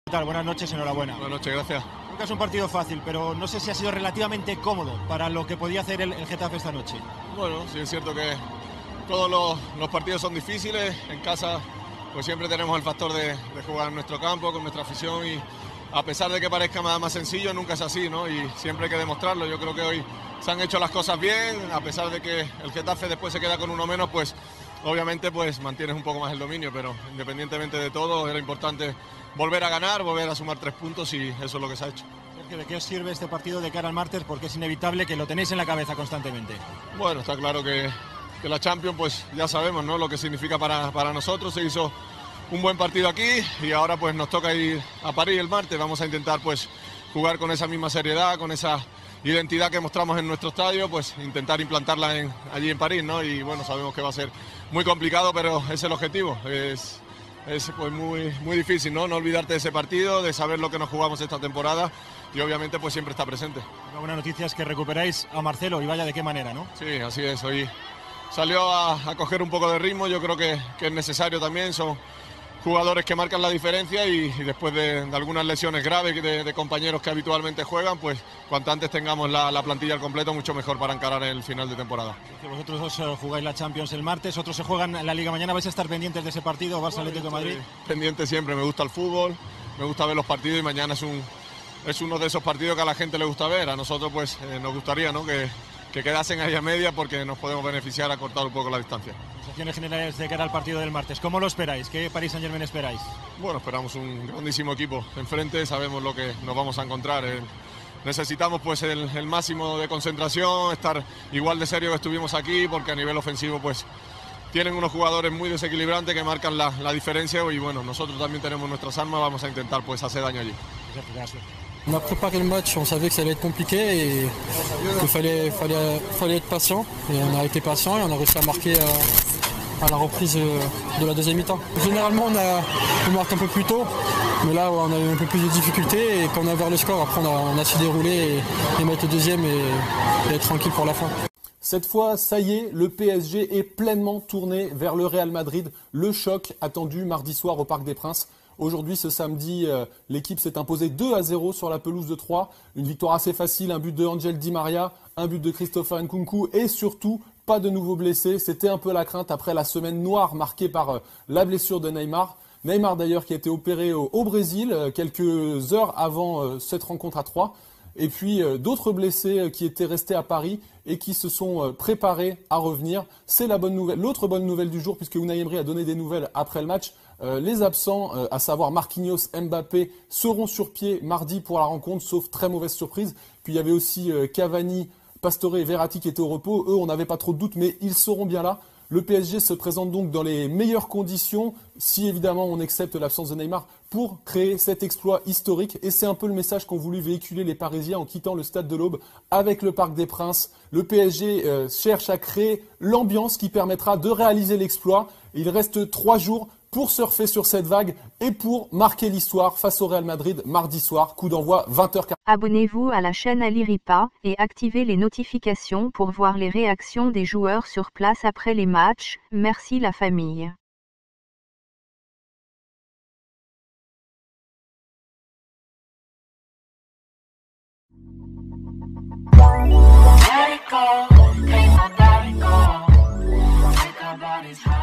¿Qué tal? Buenas noches, enhorabuena. Buenas noches, gracias. Nunca es un partido fácil, pero no sé si ha sido relativamente cómodo para lo que podía hacer el Getafe esta noche. Bueno, sí es cierto que todos los partidos son difíciles. En casa pues siempre tenemos el factor de jugar en nuestro campo, con nuestra afición, y a pesar de que parezca más sencillo, nunca es así, ¿no? Y siempre hay que demostrarlo. Yo creo que hoy se han hecho las cosas bien, a pesar de que el Getafe después se queda con uno menos, pues obviamente pues mantienes un poco más el dominio, pero independientemente de todo era importante volver a ganar, volver a sumar 3 puntos, y eso es lo que se ha hecho. Sergio, ¿de qué os sirve este partido de cara al martes? Porque es inevitable que lo tenéis en la cabeza constantemente. Bueno, está claro que la Champions, pues ya sabemos, ¿no?, lo que significa para nosotros. Se hizo un buen partido aquí y ahora pues nos toca ir a París el martes. Vamos a intentar pues jugar con esa misma seriedad, con esa identidad que mostramos en nuestro estadio, pues intentar implantarla allí en París, ¿no? Y bueno, sabemos que va a ser muy complicado, pero ese es el objetivo. Es pues muy difícil, ¿no? No olvidarte de ese partido, de saber lo que nos jugamos esta temporada, y obviamente pues siempre está presente. Una buena noticia es que recuperáis a Marcelo, y vaya de qué manera, ¿no? Sí, así es. Hoy salió a coger un poco de ritmo. Yo creo que es necesario también. Son jugadores que marcan la diferencia, y después de algunas lesiones graves de compañeros que habitualmente juegan, pues cuanto antes tengamos la plantilla al completo, mucho mejor para encarar el final de temporada. Vosotros dos jugáis la Champions el martes, otros se juegan la Liga mañana. ¿Vais a estar pendientes de ese partido, Barça Atlético de Madrid? Pendiente siempre. Me gusta el fútbol, me gusta ver los partidos, y mañana es uno de esos partidos que a la gente le gusta ver. A nosotros pues nos gustaría, ¿no?, que quedasen ahí a media, porque nos podemos beneficiar a cortar un poco la distancia. Sensaciones generales de cara al partido del martes, ¿cómo lo esperáis? ¿Qué Paris Saint-Germain esperáis? Bueno, esperamos un grandísimo equipo enfrente, sabemos lo que nos vamos a encontrar. Necesitamos pues el máximo de concentración, estar igual de serio que estuvimos aquí, porque a nivel ofensivo pues tienen unos jugadores muy desequilibrantes que marcan la diferencia, y bueno, nosotros también tenemos nuestras armas, vamos a intentar pues hacer daño allí. Gracias. On a préparé le match, on savait que ça allait être compliqué et qu'il fallait être patient. Et on a été patient et on a réussi à marquer à la reprise de la deuxième mi-temps. Généralement, on marque un peu plus tôt, mais là, on a eu un peu plus de difficultés. Et quand on a ouvert le score, après, on a su dérouler et mettre le deuxième et être tranquille pour la fin. Cette fois, ça y est, le PSG est pleinement tourné vers le Real Madrid. Le choc attendu mardi soir au Parc des Princes. Aujourd'hui, ce samedi, l'équipe s'est imposée 2-0 sur la pelouse de Troyes. Une victoire assez facile, un but de Angel Di Maria, un but de Christopher Nkunku et surtout pas de nouveaux blessés. C'était un peu la crainte après la semaine noire marquée par la blessure de Neymar. Neymar d'ailleurs qui a été opéré au Brésil quelques heures avant cette rencontre à Troyes. Et puis d'autres blessés qui étaient restés à Paris et qui se sont préparés à revenir. C'est la bonne nouvelle. L'autre bonne nouvelle du jour, puisque Unai Emery a donné des nouvelles après le match. Les absents, à savoir Marquinhos, Mbappé, seront sur pied mardi pour la rencontre, sauf très mauvaise surprise. Puis il y avait aussi Cavani, Pastore et Verratti qui étaient au repos. Eux, on n'avait pas trop de doute, mais ils seront bien là. Le PSG se présente donc dans les meilleures conditions, si évidemment on accepte l'absence de Neymar, pour créer cet exploit historique. Et c'est un peu le message qu'ont voulu véhiculer les Parisiens en quittant le Stade de l'Aube avec le Parc des Princes. Le PSG cherche à créer l'ambiance qui permettra de réaliser l'exploit. Il reste 3 jours pour surfer sur cette vague et pour marquer l'histoire face au Real Madrid mardi soir. Coup d'envoi 20h40. Abonnez-vous à la chaîne Ali Ripa et activez les notifications pour voir les réactions des joueurs sur place après les matchs. Merci la famille. Let it go, make my body go, make our bodies high.